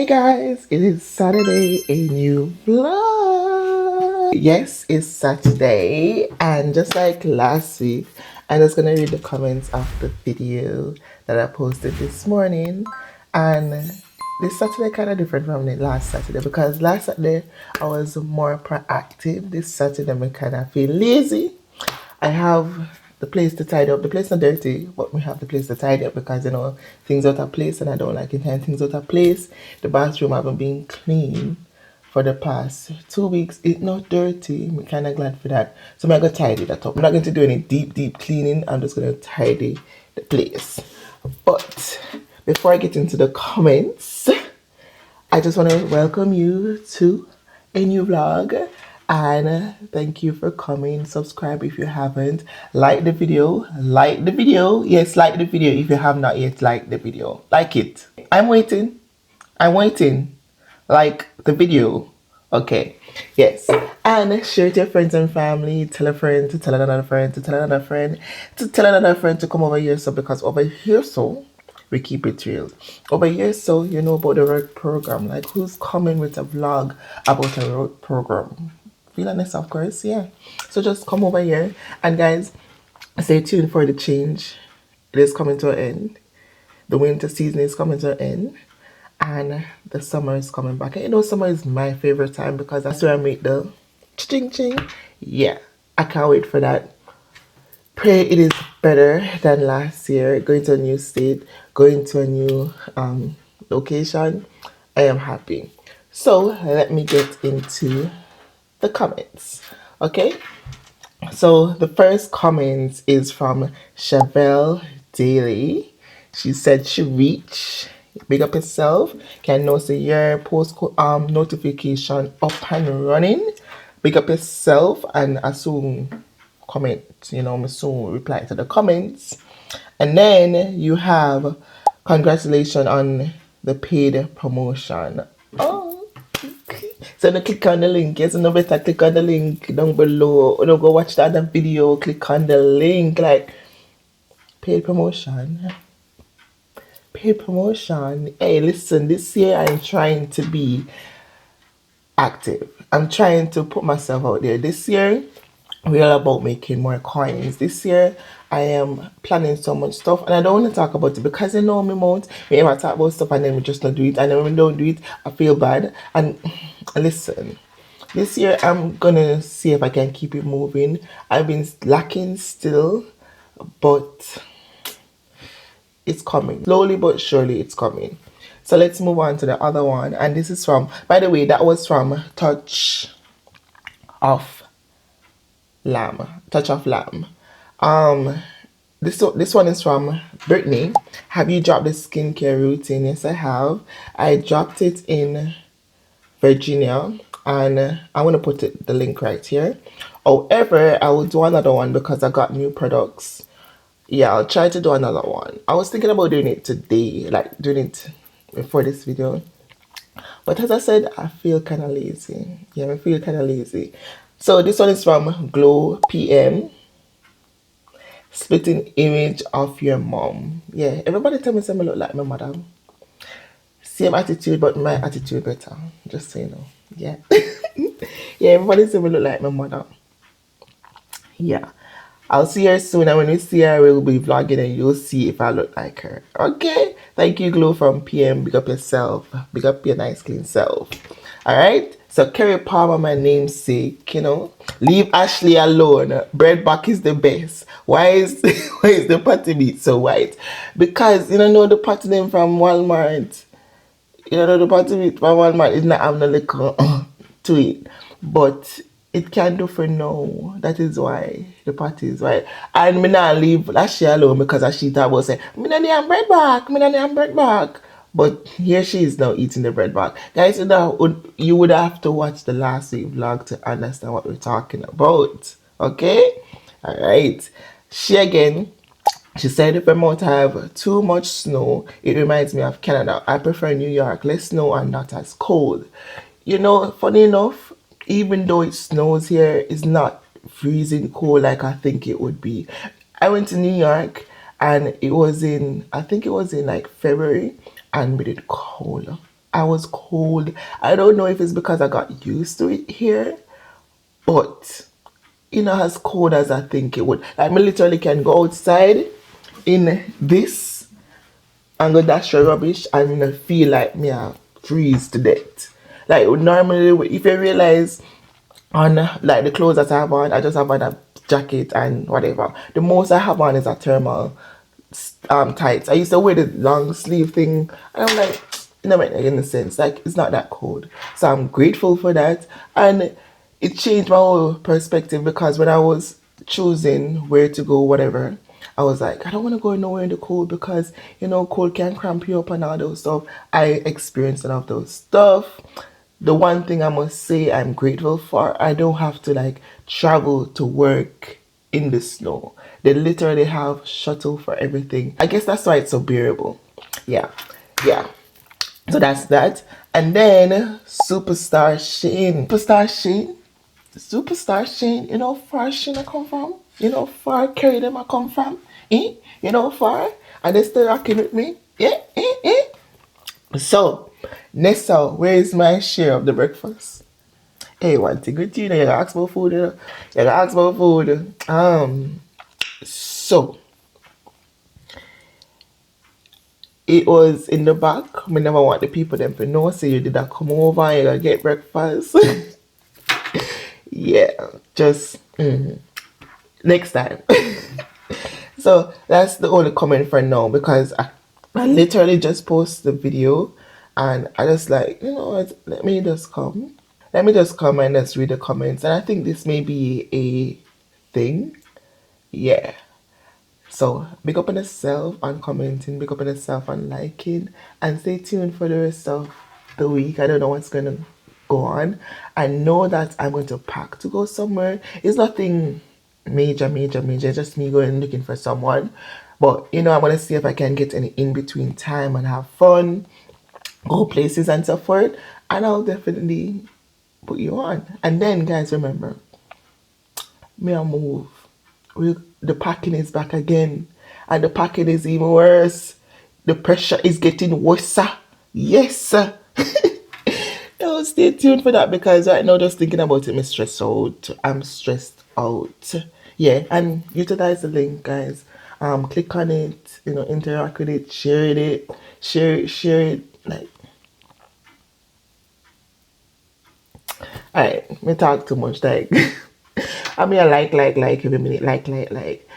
Guys, it is Saturday, a new vlog. Yes, it's Saturday, and just like last week, I'm just gonna read the comments of the video that I posted this morning. And this Saturday kind of different from the last Saturday because last Saturday I was more proactive. This Saturday I kind of feel lazy. I have the place to tidy up. The place not dirty, but we have the place to tidy up because things out of place, and I don't like it having things out of place. The bathroom haven't been clean for the past 2 weeks. It's not dirty. I'm kind of glad for that. So I'm gonna tidy that up. I'm not going to do any deep cleaning. I'm just gonna tidy the place. But before I get into the comments, I just want to welcome you to a new vlog, and thank you for coming. Subscribe if you haven't. Like the video. Yes, like the video if you have not yet liked the video. Like it. I'm waiting. Like the video. Okay. Yes. And share it to your friends and family. Tell a friend to tell another friend to tell another friend to tell another friend to come over here. So because over here we keep it real. Over here, so you know about the road program. Like, who's coming with a vlog about a road program? V-La-Nessa, of course, yeah. So just come over here. And guys, stay tuned for the change. It is coming to an end. The winter season is coming to an end. And the summer is coming back. And you know, summer is my favorite time because that's where I make the ching. Yeah, I can't wait for that. Pray it is better than last year. Going to a new state, going to a new location. I am happy. So let me get into the comments. Okay. So the first comment is from Chevelle Daily. She said she reached. Big up yourself. Can know see your post notification up and running. Big up yourself, and assume comment, me soon reply to the comments. And then you have congratulations on the paid promotion. Oh, so now click on the link. Yes, no better click on the link down below. Or don't go watch the other video. Click on the link, like paid promotion. Paid promotion. Hey, listen, this year I'm trying to be active. I'm trying to put myself out there. This year we're all about making more coins. This year I am planning so much stuff, and I don't want to talk about it because me mouth. We ever talk about stuff and then we just not do it, and then when we don't do it I feel bad. And listen, this year I'm gonna see if I can keep it moving. I've been lacking still, but it's coming. Slowly but surely it's coming. So let's move on to the other one. And this is from, by the way, that was from Touch of Lamb. This one is from Brittany. Have you dropped the skincare routine? Yes, I have. I dropped it in Virginia, and I'm gonna put the link right here. However, I will do another one because I got new products. Yeah, I'll try to do another one. I was thinking about doing it today, like doing it before this video. But as I said, I feel kind of lazy. Yeah, I feel kind of lazy. So this one is from Glow PM. Splitting image of your mom. Yeah, everybody tell me something look like my mother. Same attitude, but my attitude better. Just so you know. Yeah. Yeah, everybody say me look like my mother. Yeah. I'll see her soon, and when we see her, we'll be vlogging and you'll see if I look like her. Okay? Thank you, Glow from PM. Big up yourself. Big up your nice, clean self. Alright? So, Kerry Palmer, my namesake, leave Ashley alone. Bread back is the best. Why is the patty meat so white? Because, the patty name from Walmart. The patty meat from Walmart is not having a little to it. But it can do for now. That is why the party is right. And me not leave Ashley alone because she thought about saying, me not need bread back. But here she is now eating the bread back. Guys, you would have to watch the last week vlog to understand what we're talking about. Okay? Alright. She said if Vermont have too much snow, it reminds me of Canada. I prefer New York. Less snow and not as cold. Funny enough, even though it snows here, it's not freezing cold like I think it would be. I went to New York and I think it was in like February, and we did cold. I was cold. I don't know if it's because I got used to it here, but as cold as I think it would. Like, me literally can go outside in this and go dash your rubbish and I feel like me I freeze to death. Like, normally, if you realize on like the clothes that I have on, I just have on a jacket and whatever. The most I have on is a thermal tights. I used to wear the long sleeve thing, and I'm like, it never make any sense. Like, it's not that cold. So I'm grateful for that, and it changed my whole perspective because when I was choosing where to go, whatever, I was like, I don't want to go nowhere in the cold because cold can cramp you up and all those stuff. I experienced a lot of those stuff. The one thing I must say I'm grateful for, I don't have to like travel to work in the snow. They literally have shuttle for everything. I guess that's why it's so bearable. Yeah. Yeah. So that's that. And then Superstar Shane. Superstar Shane, far Shane I come from. Far Kerry them I come from. Far. And they still rocking with me. So, Nessa, where is my share of the breakfast? Hey, one thing with you gotta ask about food, You gotta ask about food. So it was in the back. Me never want the people them to know. So you did that come over and you gotta get breakfast. Yeah, just next time. So that's the only comment for now because I literally just posted the video and I just like, what, let me just come. Let me just come and just read the comments. And I think this may be a thing. Yeah. So big up on yourself on commenting, big up on yourself on liking, and stay tuned for the rest of the week. I don't know what's gonna go on. I know that I'm going to pack to go somewhere. It's nothing major, just me going looking for someone. But I'm gonna see if I can get any in between time and have fun, go places and so forth. And I'll definitely put you on. And then guys, remember, me I move. The packing is back again. And the packing is even worse. The pressure is getting worse. Yes. No, stay tuned for that because right now just thinking about it, I'm stressed out. I'm stressed out. Yeah, and utilize the link, guys. Click on it, interact with it, share it. Like, alright, me talk too much. Like, I mean, I like every minute, like.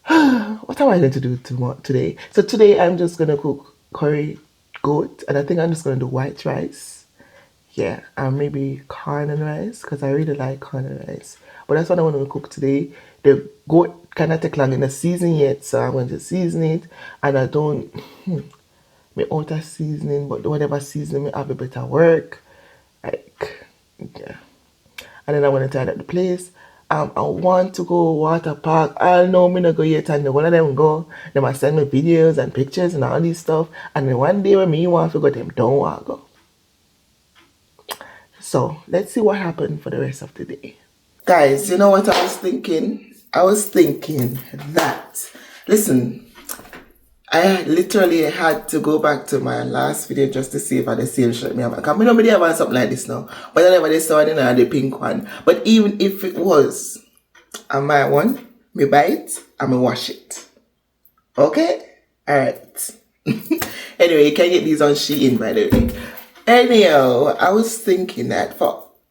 What am I going to do today? So today I'm just gonna cook curry goat, and I think I'm just gonna do white rice. Yeah, and maybe corn and rice because I really like corn and rice. But that's what I want to cook today. The goat kind of take long in the season yet, so I'm going to season it. And I don't, me out of seasoning, but whatever seasoning me have a better work. Like, yeah. And then I want to tidy up the place. I want to go water park. I know me not go yet, and one of them go. They might send me videos and pictures and all this stuff. And then one day when me want to go, them don't want to go. So let's see what happened for the rest of the day. Guys, you know what I was thinking? I was thinking that, listen, I literally had to go back to my last video just to see if I had the same shirt me have. Because me nobody have something like this now. But I never saw it in the pink one. But even if it was a my one, me buy it and me wash it. Okay? Alright. Anyway, you can get these on Shein, by the way. Anyhow, I was thinking that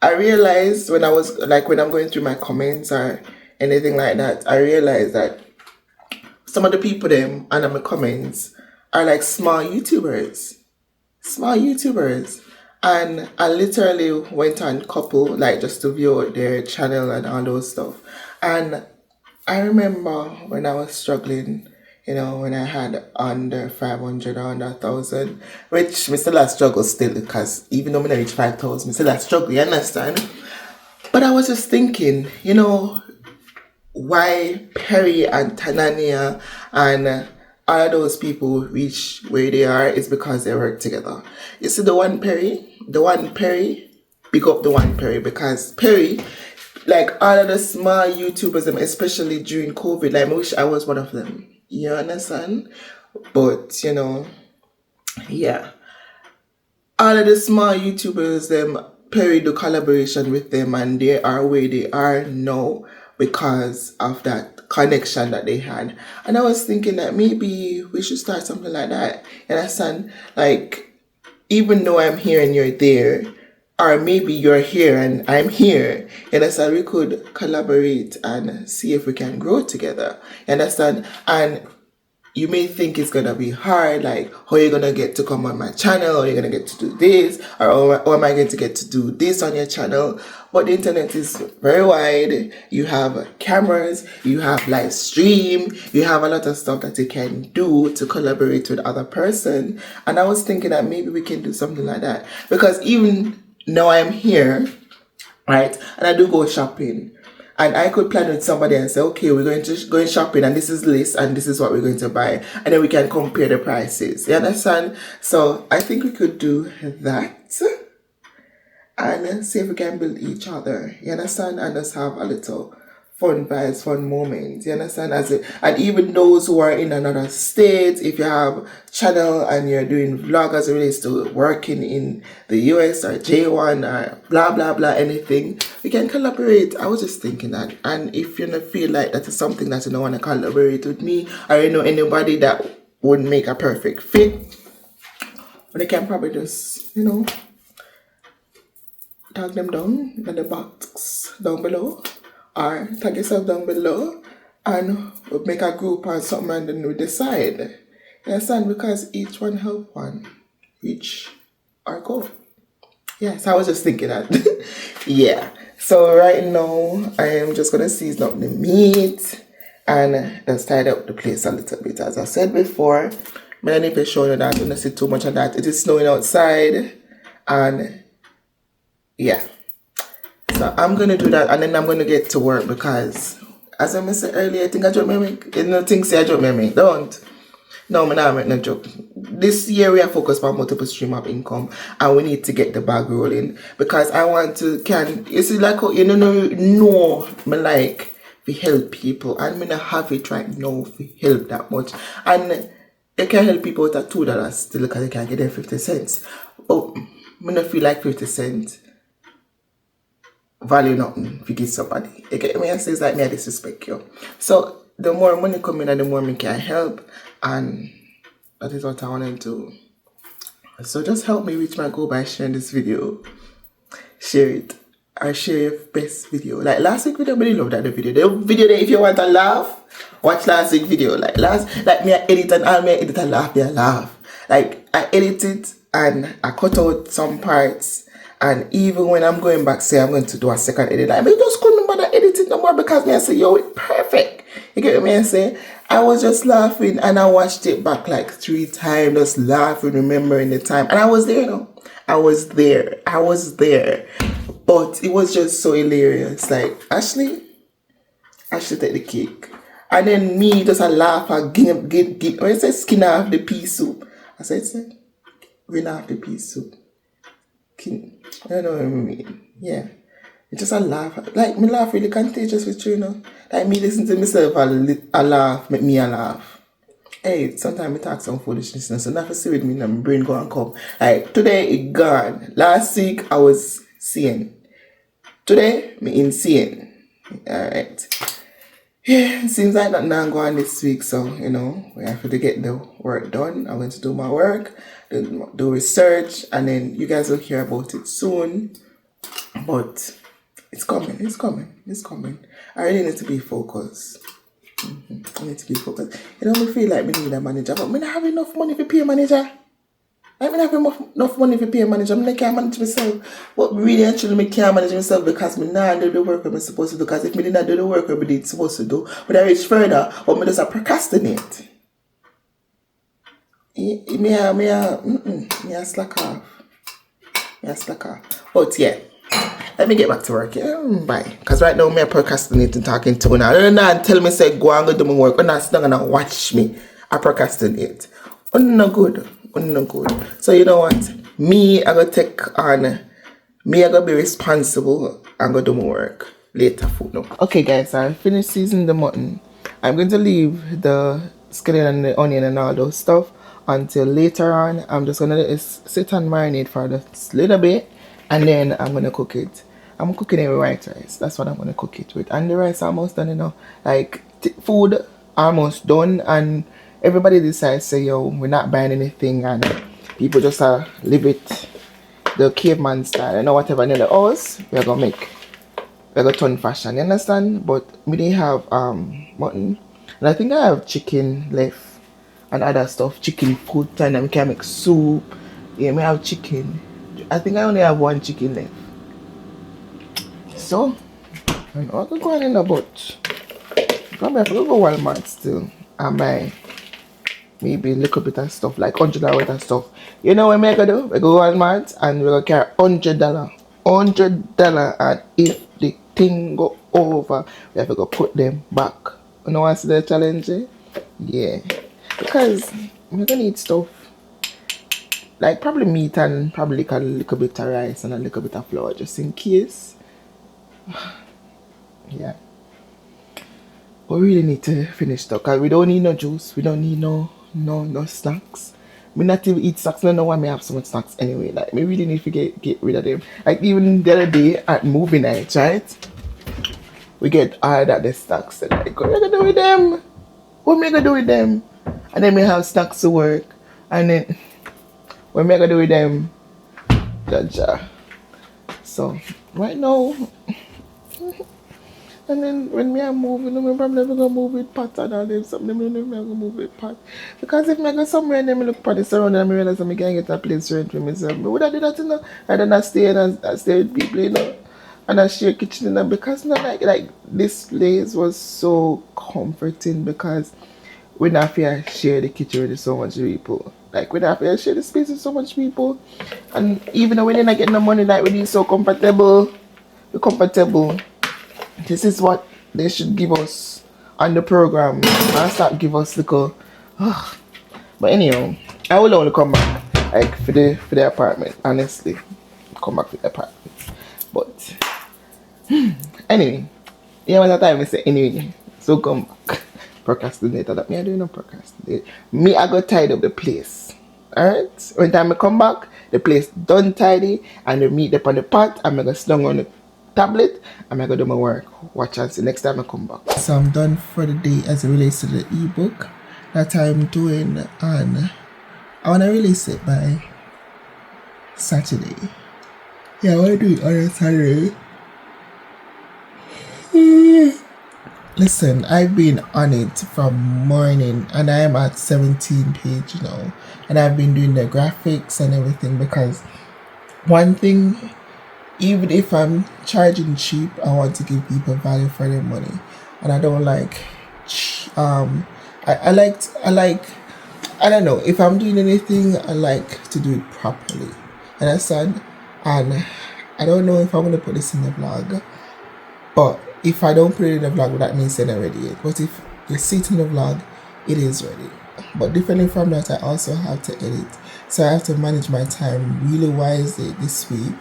I realized when I was like when I'm going through my comments or anything like that, I realized that some of the people them under my comments are like small YouTubers. And I literally went on couple like just to view their channel and all those stuff. And I remember when I was struggling, when I had under 500 or under 1,000, which me still a struggle still because even though I reach 5,000, me still a struggle, you understand? But I was just thinking, why Perry and Tanania and all of those people reach where they are is because they work together. You see the one Perry, big up the one Perry because Perry, like all of the small YouTubers, especially during COVID, like I wish I was one of them. You understand? But, yeah. all of the small YouTubers, them Perry do collaboration with them, and they are where they are now because of that connection that they had. And I was thinking that maybe we should start something like that. You understand? Like, even though I'm here and you're there, or maybe you're here and I'm here, you understand? We could collaborate and see if we can grow together. You understand? And you may think it's gonna be hard, like how are you gonna get to come on my channel, or you're gonna get to do this, or how am I going to get to do this on your channel? But the internet is very wide. You have cameras, you have live stream, you have a lot of stuff that you can do to collaborate with other person. And I was thinking that maybe we can do something like that, because even now I'm here, right, and I do go shopping. And I could plan with somebody and say, okay, we're going to go shopping and this is the list and this is what we're going to buy. And then we can compare the prices. You understand? So I think we could do that and see if we can build each other. You understand? And just have a little fun vibes, fun moments. You understand? And even those who are in another state, if you have channel and you're doing vlog as it relates to working in the US or J1 or blah blah blah anything, we can collaborate. I was just thinking that. And if you don't feel like that is something that you don't want to collaborate with me, or you know anybody that would make a perfect fit, they can probably just, you know, tag them down in the box down below, or tag yourself down below, and we'll make a group or something and then we decide. You understand? Because each one help one reach our goal. Yes, I was just thinking that. Yeah. So right now I am just gonna season up the meat and just tidy up the place a little bit. As I said before, I don't need to show you that. I don't see too much of that. It is snowing outside, and yeah. So I'm gonna do that, and then I'm gonna get to work because, as I said earlier, I think I joke me make. You know, things say I joke me make. Don't. No, I'm not making no joke. This year we are focused on multiple stream of income, and we need to get the bag rolling because I want to you see like how you know me like we help people, and me not have it right now we help that much, and you can help people with a $2 still because you can get them 50 cents. Oh, me not feel like 50 cents value nothing if you give somebody. You get me? I say it's like me I disrespect you. So the more money come in and the more me can help, and that is what I want to do. So just help me reach my goal by sharing this video. Share it. Or share your best video. Like last week video, I really loved that the video. The video that if you want to laugh, watch last week video. Like me I edit and all me I edit and laugh, me I laugh. Like I edit it and I cut out some parts. And even when I'm going back, say I'm going to do a second edit, I just couldn't bother editing no more because me I say, yo, it's perfect. You get what me I say? I was just laughing and I watched it back like 3 times, just laughing, remembering the time. And I was there, though. I was there. But it was just so hilarious. Like, Ashley take the cake. And then me just a laugh and get when I say skin off the pea soup. I said, rin off the pea soup. I know what I mean. Yeah. It's just a laugh. Like, me laugh really contagious with you, you know. Like, me listen to myself a laugh, make me a laugh. Hey, sometimes I talk some foolishness, so nothing to see with me, and my brain go and come. Like, today, it gone. Last week, I was seeing. Today, me insane. Alright. Yeah, it seems like nothing I'm going this week, so, you know, we have to get the work done. I'm going to do my work, do research, and then you guys will hear about it soon. But it's coming. I really need to be focused. I need to be focused. You know, I feel like I need a manager, but I don't have enough money to pay a manager. I don't have enough money to pay a manager. I can't manage myself. But really, actually, I can't manage myself because I not do the work I'm supposed to do. Because if I did not do the work I'm supposed to do, but I reach further, but I just procrastinate. Me slack off. But yeah, let me get back to work. Yeah, bye. Because right now, I'm procrastinating talking to you now. You're not telling me, say, go and go do my work. You're not going to watch me. I procrastinate. No good. So you know what? Me, I going to be responsible. I'm going to do my work later. Okay, guys, I finished seasoning the mutton. I'm going to leave the skeleton and the onion and all those stuff until later on. I'm just gonna let it sit and marinate for just a little bit, and then I'm gonna cook it. I'm cooking it with white rice. That's what I'm gonna cook it with. And the rice almost done, you know. Like food almost done, and everybody decides say, yo, we're not buying anything, and people just live it the caveman style, you know, whatever in the house, we're gonna make. We're gonna turn fashion, you understand? But we didn't have mutton. And I think I have chicken left and other stuff, chicken food, and we can make soup. Yeah, we have chicken. I think I only have one chicken left. So I know I could go on in the boat. Come here, go Walmart still and buy maybe a little bit of stuff, like $100 worth of stuff. You know what we're gonna do? We go Walmart and we're gonna carry $100. $100, and if the thing go over, we have to go put them back. You know what's the challenge? Yeah. Because we're gonna need stuff. Like probably meat and probably a little bit of rice and a little bit of flour just in case. Yeah. We really need to finish stuff because we don't need no juice. We don't need no snacks. We not even eat snacks. I don't know why me have so much snacks anyway. Like we really need to get rid of them. Like even the other day at movie night, right? We get all that the snacks. And like, what am I gonna do with them? What am I gonna do with them? And then we have snacks to work. And then what am I gonna do with them? Jaja. So right now. And then when me are moving, I'm probably never gonna move with pot and all them something. I'm never gonna move with pot. Because if I go somewhere and then I look for the surrounding and I realize I can get a place rent for myself. But would I do that, you know? I don't know, stay and I stay with people, you know? And I share kitchen, you know? Because you know, like this place was so comforting because we not feel share the kitchen with so much people. Like we not feel share the space with so much people. And even though we didn't get no money, like we need so comfortable. We're comfortable. This is what they should give us on the program. And start give us little. But anyhow, I will only come back like for the apartment. Honestly, come back for the apartment. But anyway, yeah, what time I say anyway. So come back. Procrastinator. That me I do no procrastinate. Me I got tidy up the place. Alright? When time I come back, the place done tidy and the meat up on the pot. I'm gonna slung on the tablet. I'm gonna do my work. Watch and see next time I come back. So I'm done for the day as it relates to the ebook that I'm doing, and I wanna release it by Saturday. Yeah, I wanna do it on a Saturday. Listen, I've been on it from morning and I am at 17 page now, and I've been doing the graphics and everything because one thing, even if I'm charging cheap, I want to give people value for their money, and I don't like I don't know, if I'm doing anything I like to do it properly, understand? And I don't know if I'm gonna put this in the vlog, but if I don't put it in the vlog, that means it's not ready yet. But if you see it in the vlog, it is ready. But differently from that, I also have to edit. So I have to manage my time really wisely this week.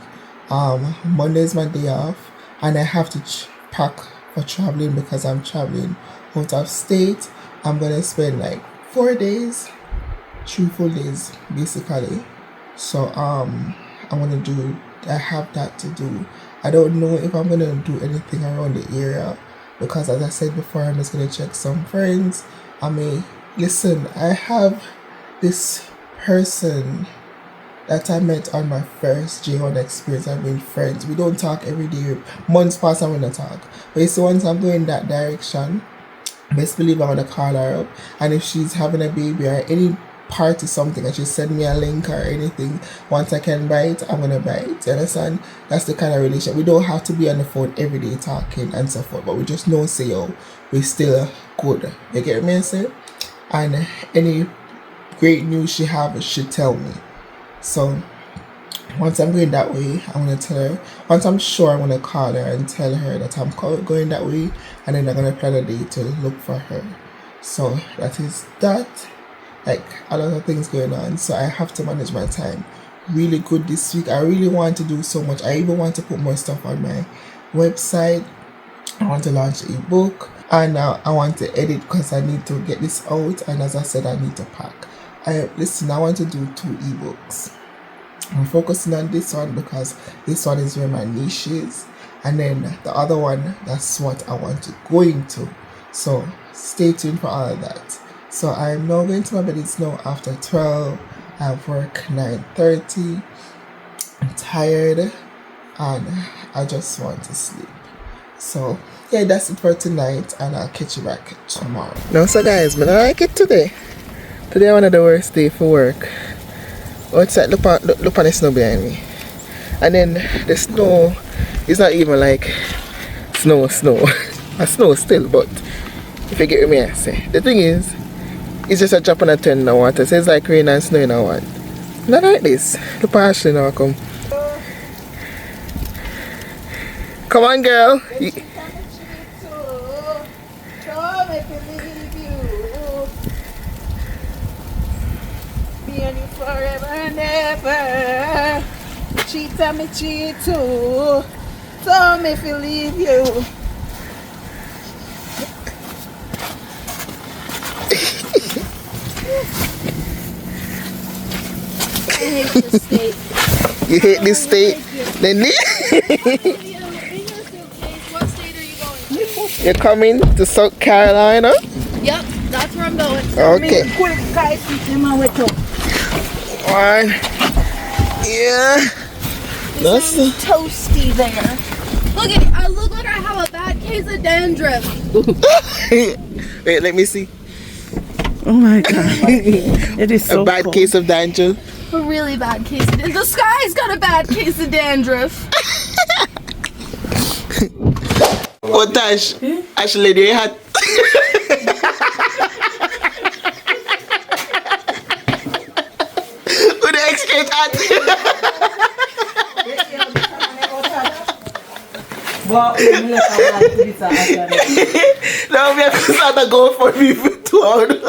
Monday is my day off, and I have to pack for traveling because I'm traveling out of state. I'm gonna spend like 4 days, 3 full days basically. So I have that to do. I don't know if I'm gonna do anything around the area because, as I said before, I'm just gonna check some friends. Listen, I have this person that I met on my first J1 experience. I've been friends. We don't talk every day. Months pass and we don't talk. But you see, once I'm going that direction, best believe I'm gonna call her up. And if she's having a baby or any party something and she send me a link or anything, once I can buy it, I'm gonna buy it. You understand? That's the kind of relationship. We don't have to be on the phone every day talking and so forth, but we just know say, yo, we still good. You get me, I say? And any great news she have, she tell me. So once I'm going that way, I'm gonna tell her. Once I'm sure, I'm gonna call her and tell her that I'm going that way, and then I'm gonna plan a day to look for her. So that is that. Like a lot of things going on, so I have to manage my time really good this week. I really want to do so much. I even want to put more stuff on my website. I want to launch an ebook, and I want to edit because I need to get this out, and as I said, I need to pack. Listen, I want to do 2 ebooks. I'm focusing on this one because this one is where my niche is, and then the other one, that's what I want to go into. So stay tuned for all of that. So I'm now going to my bed. It's now after 12. I have work 9:30. I'm tired and I just want to sleep. So yeah, that's it for tonight, and I'll catch you back tomorrow. No, so guys, I like it today. Today one of the worst day for work. Outside, look on the snow behind me. And then the snow is not even like snow. A snow still, but if you get me, I say. The thing is, it's just a drop on a 10 in the water. So it's like rain and snow in the water. Not like this. Look at Ashley now come. Come on, girl. Forever and ever. Cheat and me cheat too. Told me if you leave you. I hate this state. You hate this state? Then What state are you going to? you're coming to South Carolina? Yep, that's where I'm going. Okay. Quick, guys, keep my way too. One. Yeah. That's Toasty there. Look at it. I look like I have a bad case of dandruff. Wait, let me see. Oh my god. It is so A bad cold. case of danger. A really bad case of dandruff. The sky's got a bad case of dandruff. Oh, Tash. Ashley, do you have... Who the exchange at? Now we have to start to go for me for 2 hours.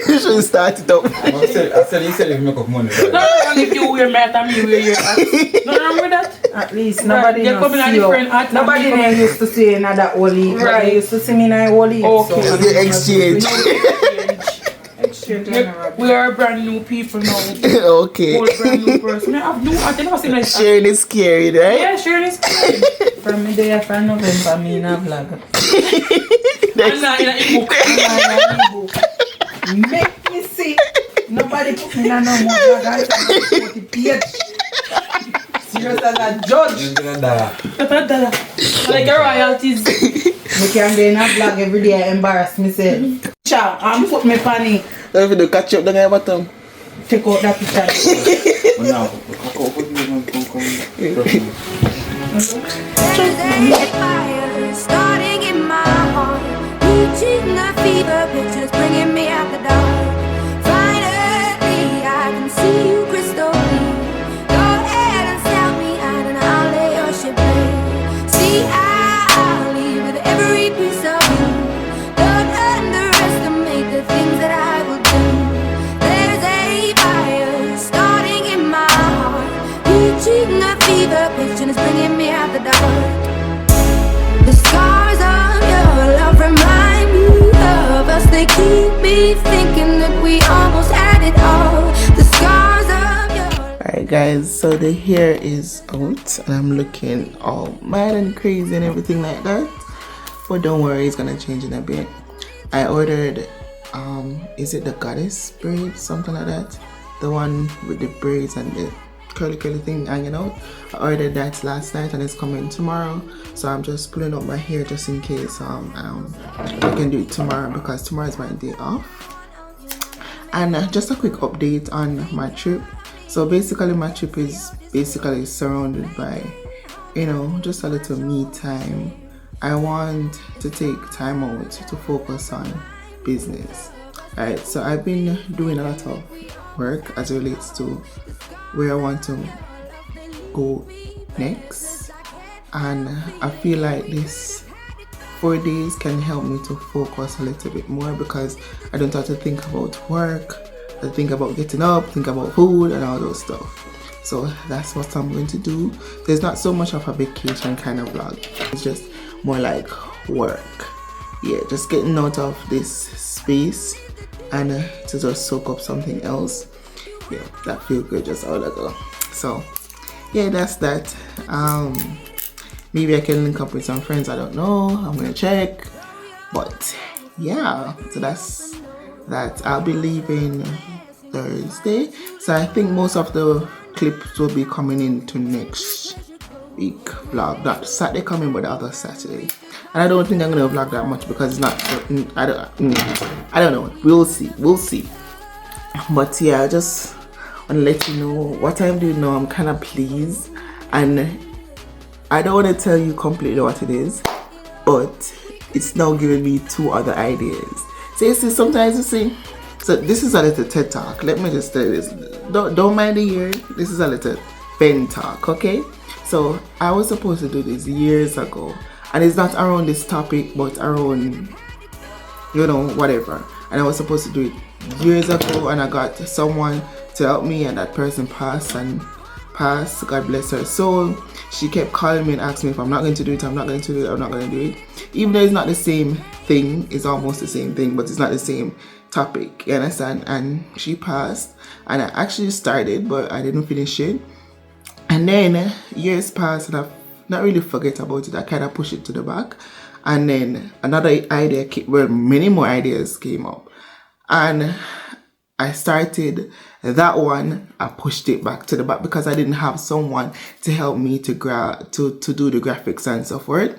You should start it up. I said you said if you make up money. No, if you wear mat and me wear your hat. Nothing wrong with that. At least nobody You're coming at different hat. Nobody there used to see another Oli. Right. They used to see me in a Oli. Okay. So The exchange. We are brand new people now. Okay. Whole brand new person. I have new hat. I never seen like that. Sharing is scary, right? Yeah, sharing is scary. from me there for November, me in a vlog. I'm not in an ebook. Make me see. Nobody put me in a no more vlog. I put the page. Serious as a judge. Like your royalties. Me can be in a vlog every day. I embarrass myself. Chow, I'm put me funny. Don't have to catch up the guy bottom. Check out that picture. There's a fire starting in my heart, reaching the fever pitch, bringing me out the dark. Finally, I can see you crystal clear. Go ahead and sell me out, and I'll lay your ship bare. See, I'll leave with every piece of you. Don't underestimate the things that I will do. There's a fire starting in my heart, reaching the fever pitch, and it's bringing me out the dark. The scars of your love remind me of us. They keep me thinking that we almost had it all. The scars of your... Alright guys, so the hair is out and I'm looking all mad and crazy and everything like that. But don't worry, it's gonna change in a bit. I ordered, is it the goddess braid? Something like that. The one with the braids and the curly thing hanging out. I ordered that last night and it's coming tomorrow. So I'm just pulling up my hair just in case I can do it tomorrow, because tomorrow is my day off. And just a quick update on my trip. So basically my trip is basically surrounded by, you know, just a little me time. I want to take time out to focus on business. Alright, so I've been doing a lot of work as it relates to where I want to go next, and I feel like this 4 days can help me to focus a little bit more, because I don't have to think about work, I think about getting up, think about food and all those stuff. So that's what I'm going to do. There's not so much of a vacation kind of vlog, it's just more like work. yeah, just getting out of this space and to just soak up something else. Yeah, that feel good just a while ago. So yeah, that's that. Maybe I can link up with some friends, I don't know, I'm gonna check. But yeah, so that's that. I'll be leaving Thursday, so I think most of the clips will be coming into next week vlog. Not Saturday coming, but the other Saturday. And I don't think I'm gonna vlog that much because it's not. I don't know. We'll see. But yeah, I just want to let you know what I'm doing now. I'm kind of pleased, and I don't want to tell you completely what it is, but it's now giving me 2 other ideas. So you see, sometimes you see, so this is a little TED talk. Let me just tell you this. Don't mind the year. This is a little Ben talk, okay? So I was supposed to do this years ago, and it's not around this topic, but around, you know, whatever. And I was supposed to do it years ago, and I got someone to help me, and that person passed. God bless her soul. She kept calling me and asking me if I'm not going to do it, I'm not going to do it. Even though it's not the same thing, it's almost the same thing, but it's not the same topic, you understand? And she passed, and I actually started, but I didn't finish it. And then years passed, and I've not really forget about it. I kind of push it to the back, and then another idea many more ideas came up, and I started that one. I pushed it back to the back because I didn't have someone to help me to do the graphics and stuff for it,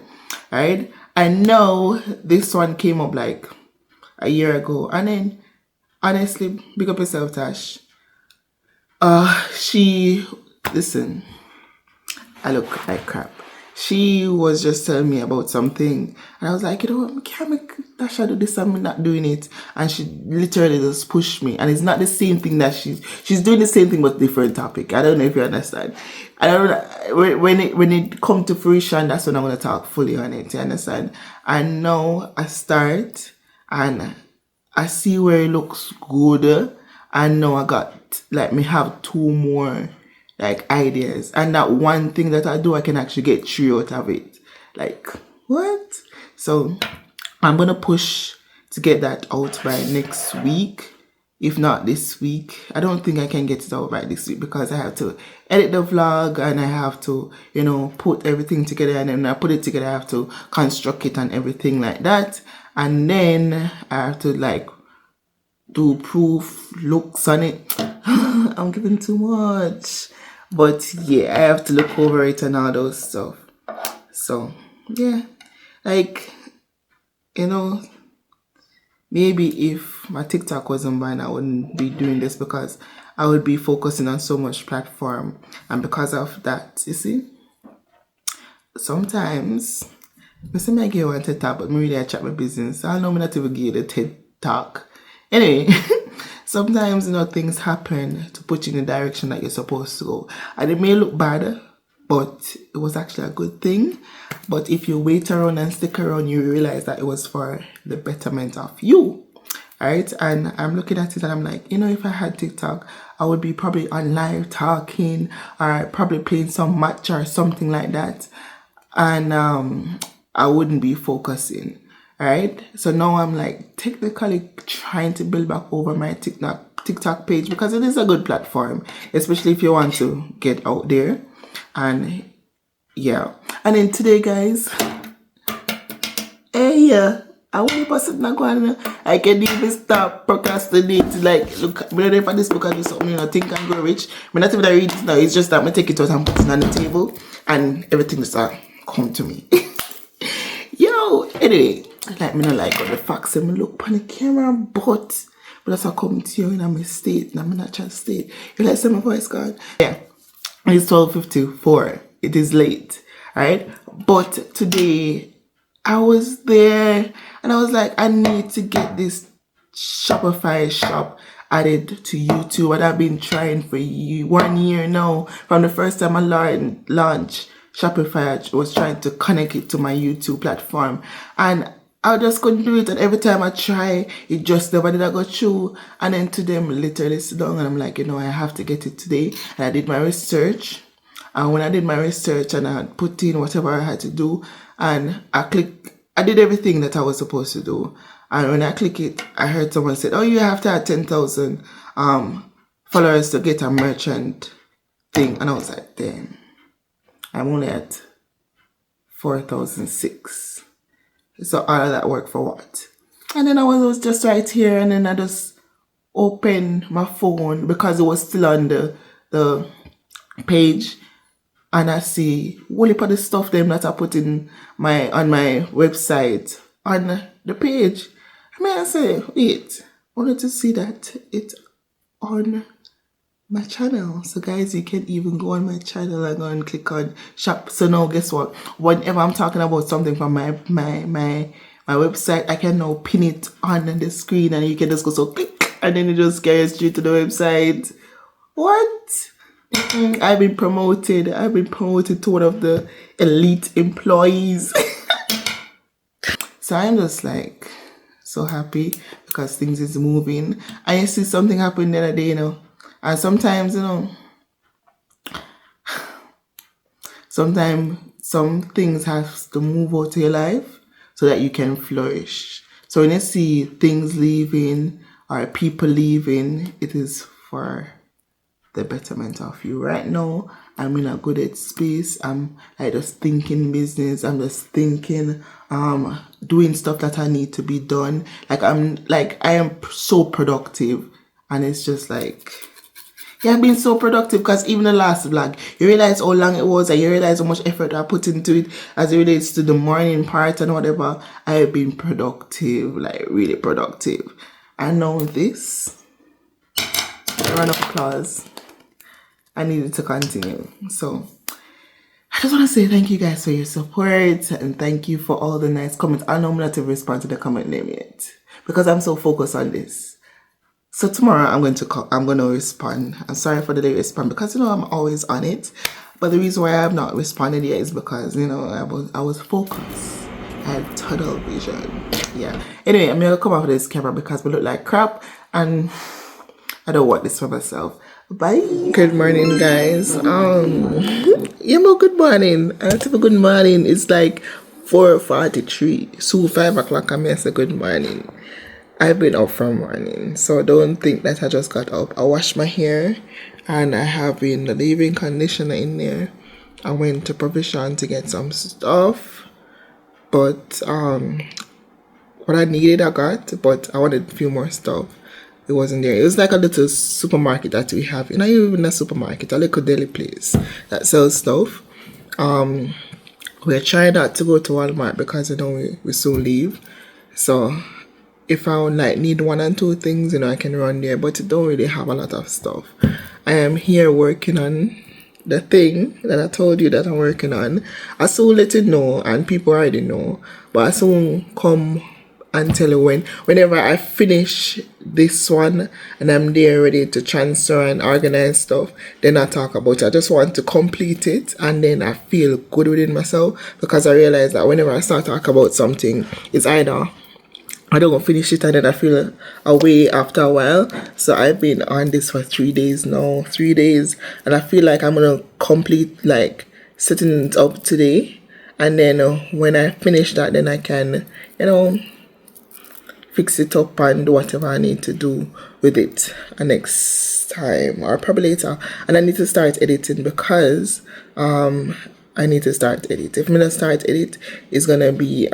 right? I know this one came up like a year ago, and then honestly, big up yourself, Tash. Listen, I look like crap. She was just telling me about something, and I was like, you know what, I can't make Dasha do this, I'm not doing it. And she literally just pushed me, and it's not the same thing that she's doing the same thing but different topic. I don't know if you understand. I don't know, when it come to fruition, that's when I'm gonna talk fully on it. You understand? I know I start and I see where it looks good. I know I got like me have 2 more like ideas, and that one thing that I do, I can actually get 3 out of it. Like what? So I'm gonna push to get that out by next week, if not this week. I don't think I can get it out by this week because I have to edit the vlog, and I have to, you know, put everything together, and then when I put it together, I have to construct it and everything like that, and then I have to like do proof looks on it. I'm giving too much. But yeah, I have to look over it and all those stuff. So yeah, like, you know, maybe if my TikTok wasn't banned, I wouldn't be doing this because I would be focusing on so much platform. And because of that, you see, sometimes I say I get one TED talk, but me really I chat my business. I know me not even give the TED talk. Anyway, sometimes, you know, things happen to put you in the direction that you're supposed to go. And it may look bad, but it was actually a good thing. But if you wait around and stick around, you realize that it was for the betterment of you. Alright? And I'm looking at it and I'm like, you know, if I had TikTok, I would be probably on live talking, or probably playing some match or something like that. And I wouldn't be focusing. Alright, so now I'm like technically trying to build back over my TikTok page because it is a good platform, especially if you want to get out there. And yeah, and then today, guys, hey, I want to pass it now. I can even stop procrastinating. Like, look, I'm ready for this book and do something, you know, think and grow rich. I'm not even read it now. It's just that I take it out and put it on the table, and everything just come to me. Yo, anyway. Like me not like all the facts and me look on the camera, but that's how come to you in a state, in a natural state. You like my voice gone? Yeah. It's 12:54. It is late. Right? But today I was there and I was like, I need to get this Shopify shop added to YouTube. What I've been trying for 1 year now. From the first time I launched Shopify, I was trying to connect it to my YouTube platform, and I just couldn't do it, and every time I try, it just never did I go through. And then today I'm literally sit down and I'm like, you know, I have to get it today. And I did my research, and when I did my research and I put in whatever I had to do, and I I did everything that I was supposed to do. And when I click it, I heard someone said, oh, you have to have 10,000 followers to get a merchant thing. And I was like, damn, I'm only at 4,006. So all of that work for what? And then I was just right here, and then I just opened my phone because it was still on the page, and I see whole heap of the stuff them that I put in on my website on the page. I mean, I say, wait, I wanted to see that it's on my channel. So guys, you can even go on my channel and go and click on shop. So now guess what? Whenever I'm talking about something from my website, I can now pin it on the screen, and you can just go so click, and then it just carries straight to the website. What? I've been promoted to one of the elite employees. So I'm just like so happy because things is moving. I see something happen the other day, and sometimes, sometimes some things have to move out of your life so that you can flourish. So when you see things leaving or people leaving, it is for the betterment of you. Right now, I'm in a good headspace. I'm like just thinking business. I'm just thinking, doing stuff that I need to be done. I am so productive, and it's just like, yeah, I've been so productive because even the last vlog, you realize how long it was, and you realize how much effort I put into it as it relates to the morning part and whatever. I have been productive, like really productive. I know this. Round of applause. I needed to continue. So I just want to say thank you guys for your support, and thank you for all the nice comments. I know I'm not to respond to the comment name yet because I'm so focused on this. So tomorrow I'm going to respond. I'm sorry for the late response because I'm always on it. But the reason why I have not responded yet is because I was focused. I had tunnel vision. Yeah. Anyway, I'm gonna come off this camera because we look like crap, and I don't want this for myself. Bye. Good morning, guys. Good morning. I have a good morning. It's like 4:43. So 5 o'clock. I say good morning. I've been up from morning, so don't think that I just got up. I washed my hair, and I have been leaving conditioner in there. I went to Provision to get some stuff, but what I needed I got, but I wanted a few more stuff. It wasn't there. It was like a little supermarket that we have. Even a supermarket, a little deli place that sells stuff. We're trying not to go to Walmart because we soon leave. So if I would need 1 or 2 things, I can run there, but it don't really have a lot of stuff. I am here working on the thing that I told you that I'm working on. I soon let you know, and people already know, but I soon come and tell you whenever I finish this one and I'm there ready to transfer and organize stuff, then I talk about it. I just want to complete it, and then I feel good within myself because I realize that whenever I start talking about something, it's either I don't finish it and then I feel away after a while. So I've been on this for 3 days now. 3 days. And I feel like I'm going to complete setting it up today. And then when I finish that, then I can, fix it up and do whatever I need to do with it next time or probably later. And I need to start editing because I need to start edit. If I'm going to start edit, it's going to be...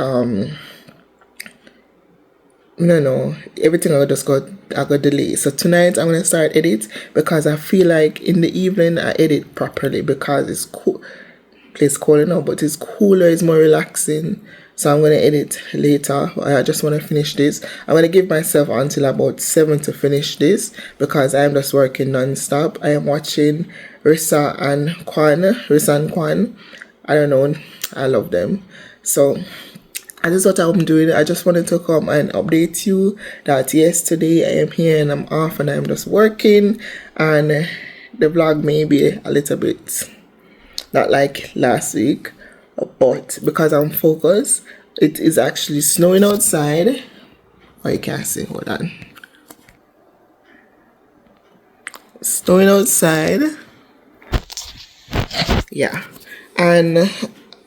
No, everything I got delay. So tonight I'm gonna start edit because I feel like in the evening I edit properly because it's cool. It's cold now, but it's cooler, it's more relaxing. So I'm gonna edit later. I just wanna finish this. I'm gonna give myself until about 7 to finish this because I'm just working non-stop. I am watching Rissa and Kwan. I don't know, I love them. So this is what I'm doing. I just wanted to come and update you that yes, today I am here and I'm off and I'm just working, and the vlog may be a little bit not like last week, but because I'm focused, it is actually snowing outside. Oh, you can't see, hold on. Snowing outside. Yeah. And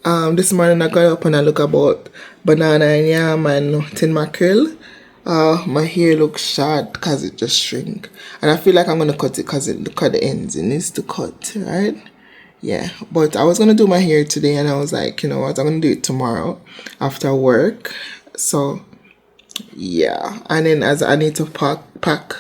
This morning I got up and I look about banana and yam and tin mackerel. My hair looks short because it just shrink. And I feel like I'm going to cut it because look at the ends. It needs to cut, right? Yeah, but I was going to do my hair today and I was like, you know what, I'm going to do it tomorrow after work. So, yeah. And then as I need to pack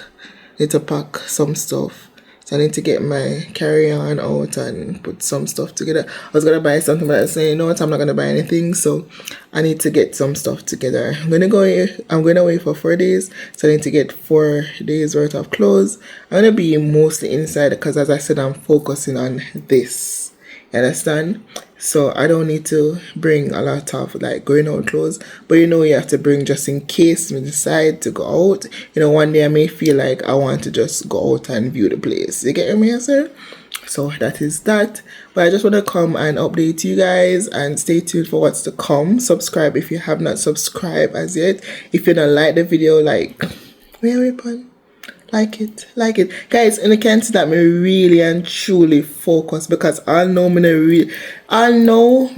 some stuff. So I need to get my carry-on out and put some stuff together. I was gonna buy something, but I said, you know what, I'm not gonna buy anything. So I need to get some stuff together. I'm going away for 4 days. So I need to get 4 days worth of clothes. I'm gonna be mostly inside because, as I said, I'm focusing on this. You understand? So I don't need to bring a lot of like going out clothes, but you know you have to bring just in case we decide to go out. You know, one day I may feel like I want to just go out and view the place. You get me, sir? So that is that. But I just want to come and update you guys and stay tuned for what's to come. Subscribe if you have not subscribed as yet. If you don't like the video, like where are we on? Like it guys, and I can see that me really and truly focus because I know me no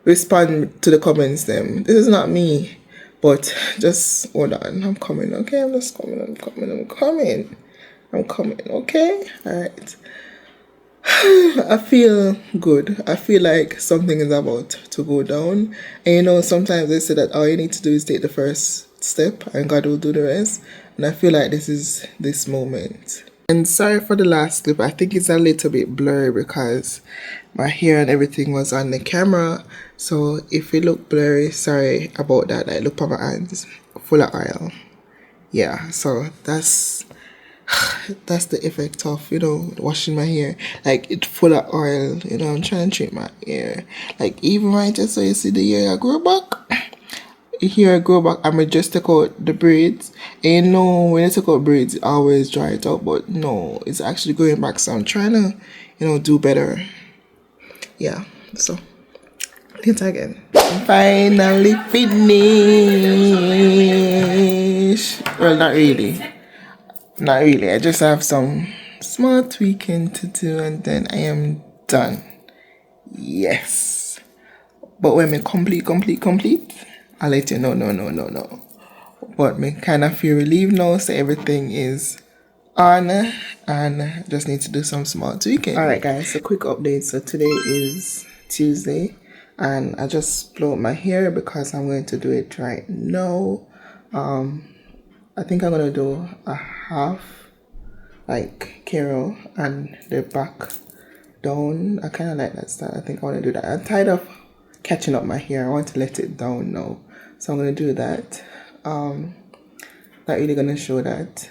respond to the comments them. This is not me, but just hold on, I'm coming, okay? I'm coming, okay? All right. I feel good. I feel like something is about to go down. And you know, sometimes they say that all you need to do is take the first step and God will do the rest. And I feel like this is this moment. And sorry for the last clip. I think it's a little bit blurry because my hair and everything was on the camera. So if it look blurry, sorry about that. Like, look at my hands full of oil. Yeah, so that's the effect of, you know, washing my hair. Like, it's full of oil, you know. I'm trying to treat my hair, like, even right just so you see the hair I grow back. Here I grow back, I'm just take out the braids, and you know, when I take out braids, I always dry it out, but no, it's actually going back. So I'm trying to, you know, do better. Yeah, so hit again. Finally finished. Well, not really. I just have some small tweaking to do and then I am done. Yes. But when me complete, I'll let you know. No. But me kind of feel relieved now, so everything is on and just need to do some small tweaking. Alright guys, so quick update. So today is Tuesday and I just blow up my hair because I'm going to do it right now. I think I'm gonna do a half like Carol and the back down. I kind of like that style. I think I want to do that. I'm tired of catching up my hair. I want to let it down now, so I'm gonna do that. Not really gonna show that.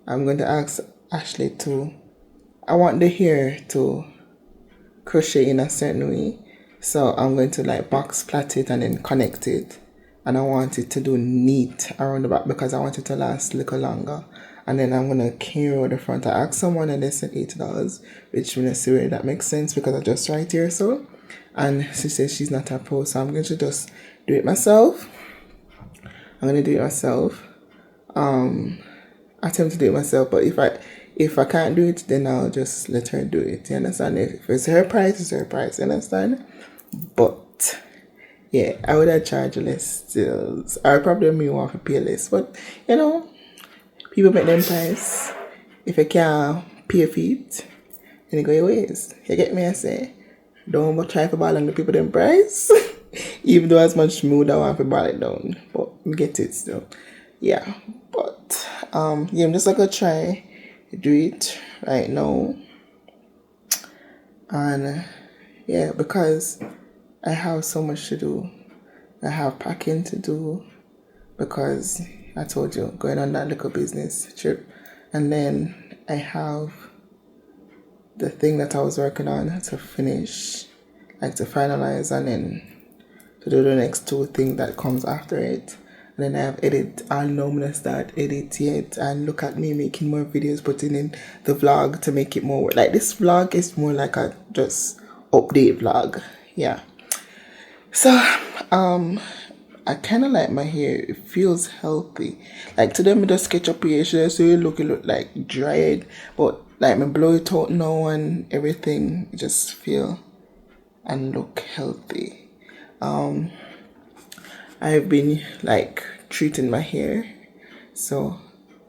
I'm going to ask Ashley to, I want the hair to crochet in a certain way, so I'm going to like box plait it and then connect it. And I want it to do neat around the back because I want it to last a little longer. And then I'm going to carry the front. I asked someone and they said $8, which when I see where that makes sense because I just right here so. And she says she's not a pro, so I'm going to just do it myself. Attempt to do it myself, but if I can't do it, then I'll just let her do it. You understand? If it's her price, it's her price. You understand? But yeah, I would have charged less still. I probably may want to pay less, but you know, people make them price. If you can't pay for it, then you go your ways. You get me? I say, don't try to ball on the people them price. Even though as much mood I want to ball it down, but we get it still. Yeah, but yeah, I'm just gonna try to do it right now, and yeah, because I have so much to do. I have packing to do because I told you going on that little business trip, and then I have the thing that I was working on to finish, like to finalize, and then to do the next 2 things that comes after it. And then I have edit. I'll know when I start edit yet, and look at me making more videos, putting in the vlog to make it more like this vlog is more like a just update vlog. Yeah. So I kind of like my hair. It feels healthy. Like today I just sketch up here so it look like dried, but like me blow it out now and everything just feel and look healthy. I've been like treating my hair, so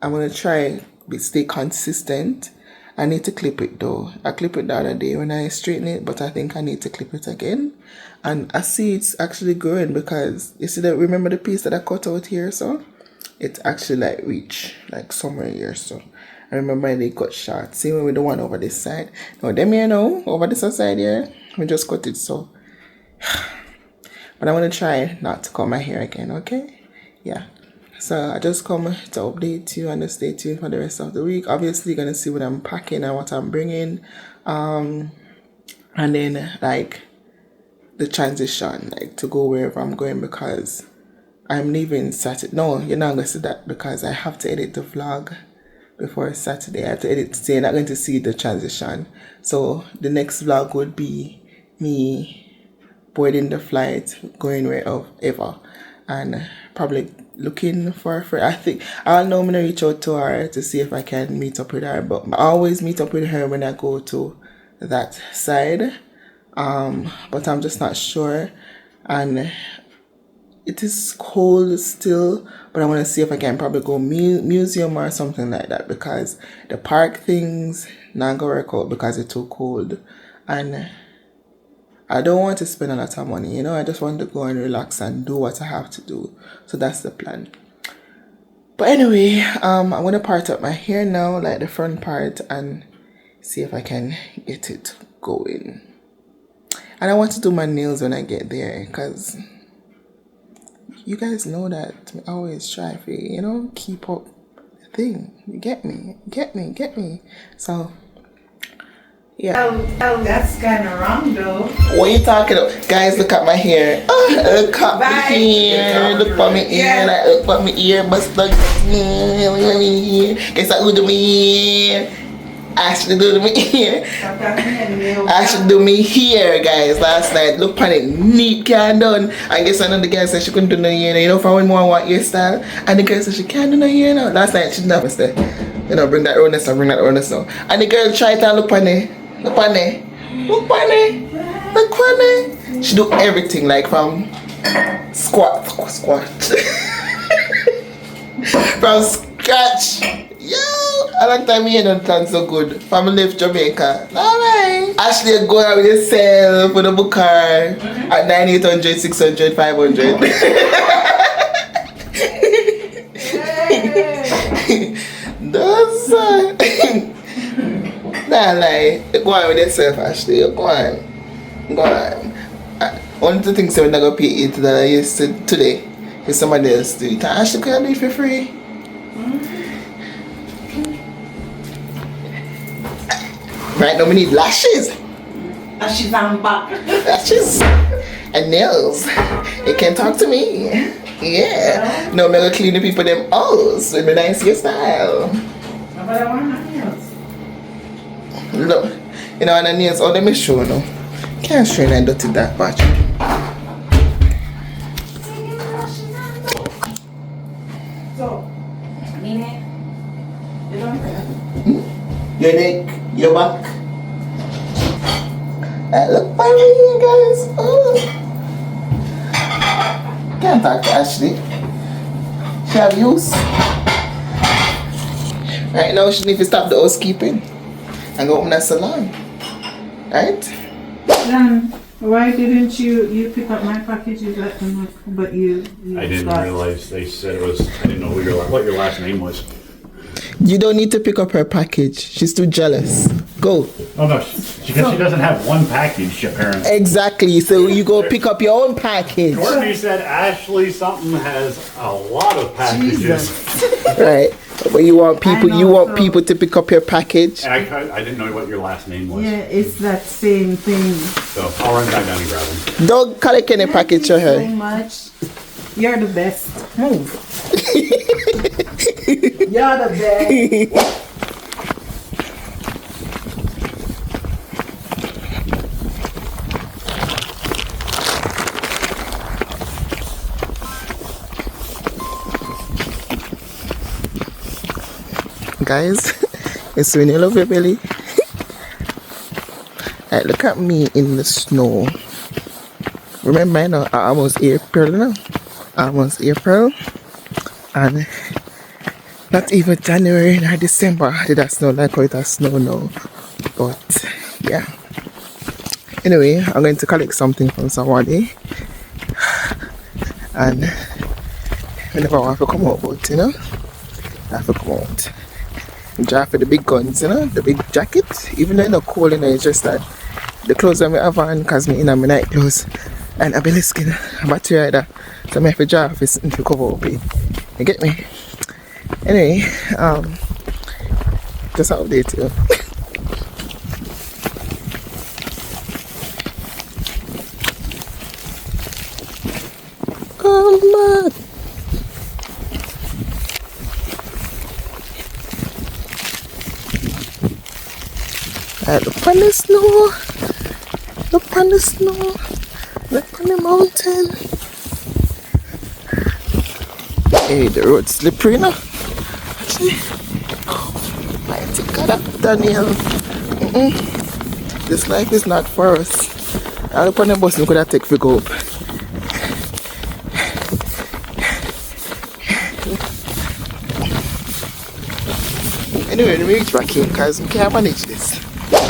I'm gonna try stay consistent. I need to clip it though. I clipped it the other day when I straighten it, but I think I need to clip it again. And I see it's actually growing because you see that, remember the piece that I cut out here, so it's actually like reach like somewhere here. So I remember they cut short. Same with the one over this side. Now them here now, over this side here, we just cut it so. But I'm gonna try not to cut my hair again, okay? Yeah. So I just come to update you and to stay tuned for the rest of the week. Obviously, you're gonna see what I'm packing and what I'm bringing, and then like the transition, like to go wherever I'm going, because I'm leaving Saturday. No, you're not gonna see that because I have to edit the vlog before Saturday. I have to edit, so you're not going to see the transition. So the next vlog would be me boarding the flight, going wherever, and probably looking for a friend. I think I'll know I'm gonna reach out to her to see if I can meet up with her, but I always meet up with her when I go to that side, but I'm just not sure. And it is cold still, but I want to see if I can probably go museum or something like that, because the park things not gonna work out because it's too cold, and I don't want to spend a lot of money, you know. I just want to go and relax and do what I have to do. So that's the plan. But anyway, I'm going to part up my hair now, like the front part, and see if I can get it going. And I want to do my nails when I get there, because you guys know that I always try for, you know, keep up the thing. You get me. So yeah. Oh, that's kind of wrong though. What are you talking about? Guys, look at my hair. Look at my hair. Look at my ear. Like, look at my ear. But look at me. Guess I do me hair. I should do me hair. I should do me hair, guys. Last night, look at it. Neat, can done. I guess another girl said she couldn't do no hair. You know, for one more want hairstyle. And the girl said she can't do no hair now. Last night, she never said, you know, bring that roundness now. And the girl tried to look at it. Look on it. She do everything, like from squat. From scratch. Yo, a long time you don't done so good. From live Jamaica. Alright. Ashley, go out with yourself with a book car at 9,800, 600, 500. That's nah, like, go on with yourself, Ashley. Go on. One of the things I'm not going to pay $8 today if somebody else do it. Ashley, can I do it for free? Right now, we need lashes. Lashes and back. Lashes and nails. You can talk to me. Yeah. No, I'm going to clean the people them house with my nice hairstyle. But I want my nails. Look, you know, and the nails, oh, let me show you now. Can't strain and dirty that patch. So, Nene, you don't care. Your neck, your back. Look by me, guys. Oh. Can't talk to Ashley. She have use. Right now, she need to stop the housekeeping and go open a salon. Right? Then why didn't you pick up my packages at the Mac? But you I didn't realize they said it was. I didn't know what your last name was. You don't need to pick up her package. She's too jealous. Go. Oh no, she doesn't have one package apparently. Exactly. So you go pick up your own package. Courtney said Ashley something has a lot of packages. Right. But you want people to pick up your package. And I didn't know what your last name was. Yeah, it's that same thing. So I'll run back down and grab them. Don't collect any package for her. So much. You're the best. Move. You're the best. Guys, it's when you love your belly. Alright, look at me in the snow. Remember, you know, almost April, you know? Almost April. And not even January or December did that snow like how it has snow now. But, yeah. Anyway, I'm going to collect something from somebody. And whenever I have to come out, but, you know, I have to come out. Draw for the big guns, you know, the big jacket. Even though it's not cold, you know, it's just that the clothes that I have on, because I'm in my night clothes. And I've been skin battery rider. So I have to draw for something to cover up it. You get me? Anyway, just an update, you know. Oh man. Look on the snow. Look on the snow. Look on the mountain. Hey, the road's slippery now. Actually, mighty God up, Daniel. This life is not for us. I look on the bus, we could have take for go up. Anyway, let me reach back in because we can't manage this.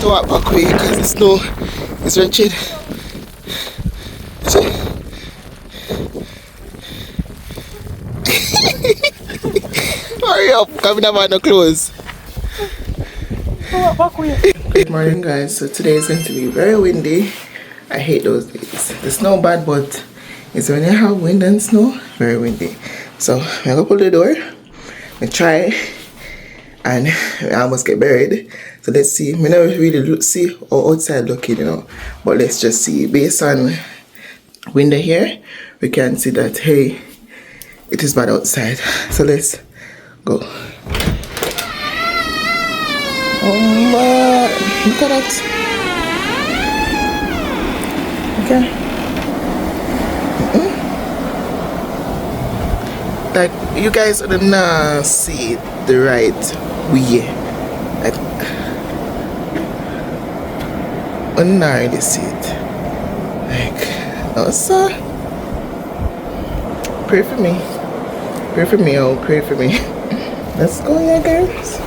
To walk back way because the snow is wretched. Hurry up, because we never have no clothes. Good morning, guys. So today is going to be very windy. I hate those days. The snow bad, but it's when you have wind and snow, very windy. So I'm going to pull the door. I try. And I almost get buried. So let's see. We never really see how outside looking, you know. But let's just see. Based on window here, we can see that, hey, it is bad outside. So let's go. Oh my, look at that. Okay. Like, you guys don't see the right way. Like, I don't really see it. Like, no, sir. Pray for me. Pray for me, oh, pray for me. Let's go, yeah, guys.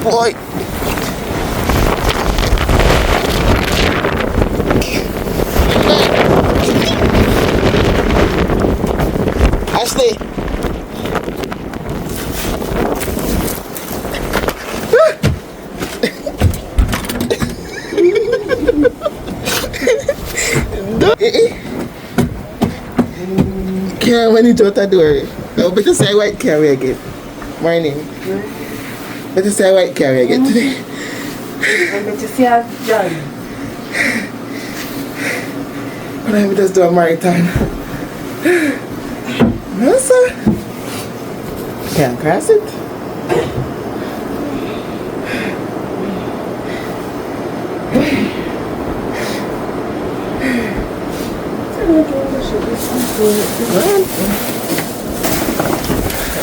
Boy. Ashley. Can't when you do the door. No, better say white carry again. Morning. Better say white carry again today. I'm going to see a John. But I just do a marathon. No, sir. Can't cross it.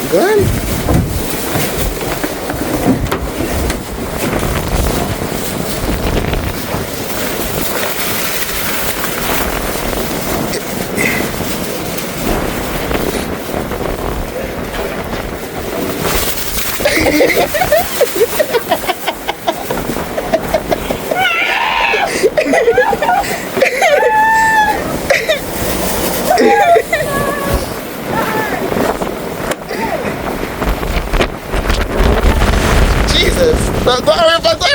Go on. Jesus, don't worry about that.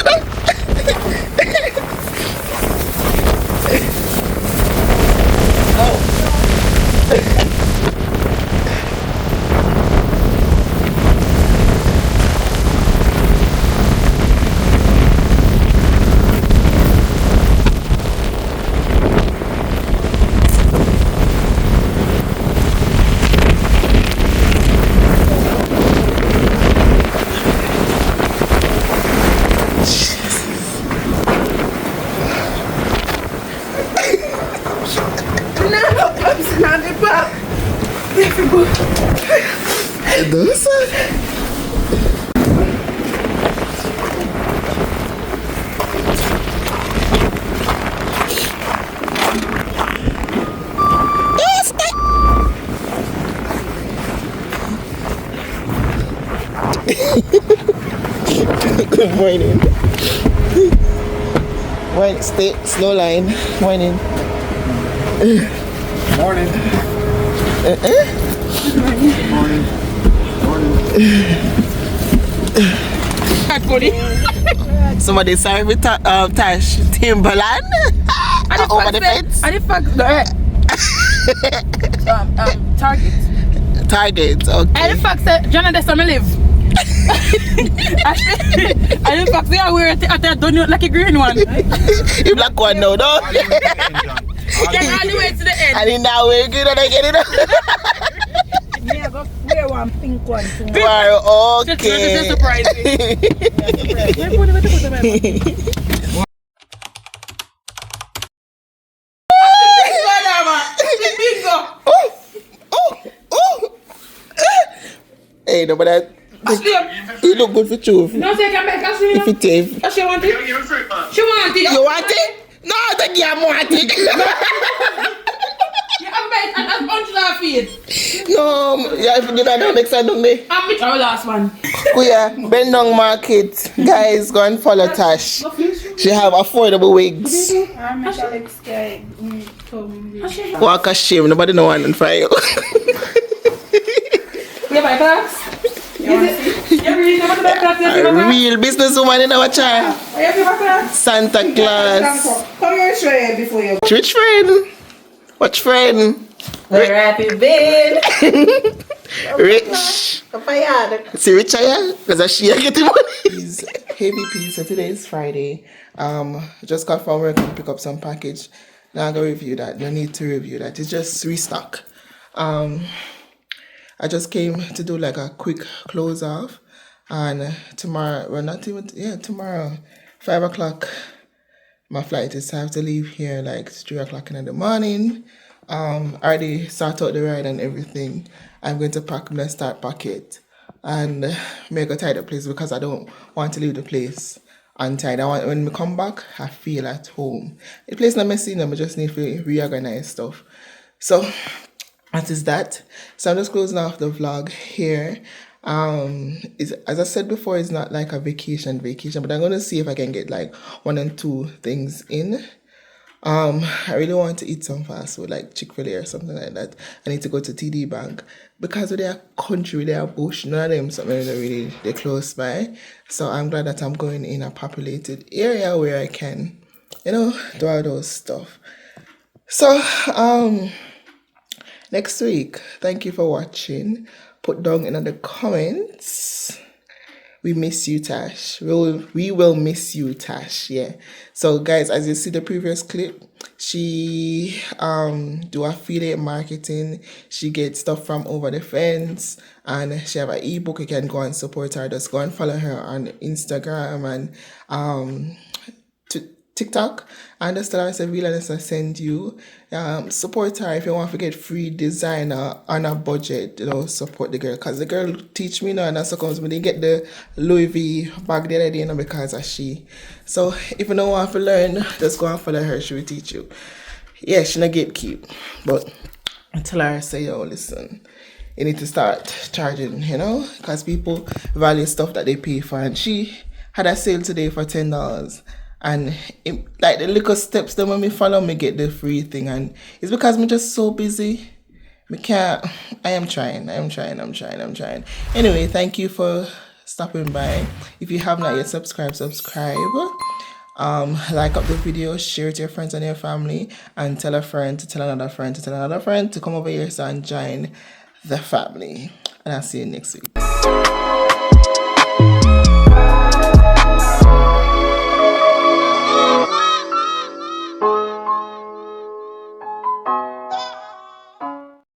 Morning. Wine, stay, slow line. Morning. Morning. Morning. Morning. Somebody sorry with Tash Timberland over the fence. And the fact Target. Target, okay. And the fact that John, that's where I live. And the fact that I wear it at a donut like a green one. You black one now, no? Get all the way to the end. And in that way, good and I get it. Me I go wear one pink one too. Wow, Just okay. surprising. Hey, no, but that you look good for truth. No, say can make us see. If it is. She want it. She want it. You want it? No, I think you want it. You have made and bunch of feed. No, yeah, if you do that, don't next time, don't they? I'm with our last one. Kuya, Bendong Market. Guys, go and follow Tash. She have affordable wigs. I'm Alex Sky. Walk a shame, nobody know one for you. You buy clocks? You really never buy clocks? A real businesswoman in our child. You buy clocks? Santa Claus. Come here, show you before you. Which friend? Which friend? Where have you been? Rich. See Rich here? Because she getting money. Heavy piece. So today is Friday. Just got from work and pick up some package. Now I'm gonna review that. No need to review that. It's just restock. I just came to do like a quick close off, and tomorrow, well, not even, yeah, tomorrow, 5 o'clock, my flight is. So I have to leave here like 3 o'clock in the morning. I already sort out the ride and everything. I'm going to pack my start packet and make a tidy place because I don't want to leave the place untied. I want, when we come back, I feel at home. The place not messy, I just need to reorganize stuff. So that is that. So I'm just closing off the vlog here. As I said before, it's not like a vacation, but I'm gonna see if I can get like 1 or 2 things in. I really want to eat some fast food like Chick-fil-A or something like that. I need to go to TD Bank because they are country, they are bush, none of them something that really they're close by. So I'm glad that I'm going in a populated area where I can, you know, do all those stuff. So next week, thank you for watching. Put down in the comments. We miss you, Tash. We will miss you, Tash. Yeah. So guys, as you see the previous clip, she do affiliate marketing. She gets stuff from over the fence, and she have an ebook. You can go and support her. Just go and follow her on Instagram and TikTok. And just tell her, say V-La-Nessa send you. Support her if you want to get free designer on a budget. You know, support the girl, because the girl teach me now, and that's how comes when they get the Louis V bag the other day, you know, because of she. So if you don't want to learn, just go and follow her. She will teach you. Yeah, she not gatekeep, but I tell her, say, yo, listen, you need to start charging, you know, because people value stuff that they pay for. And she had a sale today for $10. And like the little steps that when me follow, me get the free thing. And it's because me just so busy. Me can't. I am trying. Anyway, thank you for stopping by. If you have not yet subscribe. Like up the video, share it to your friends and your family, and tell a friend to tell another friend to tell another friend to come over here and join the family. And I'll see you next week.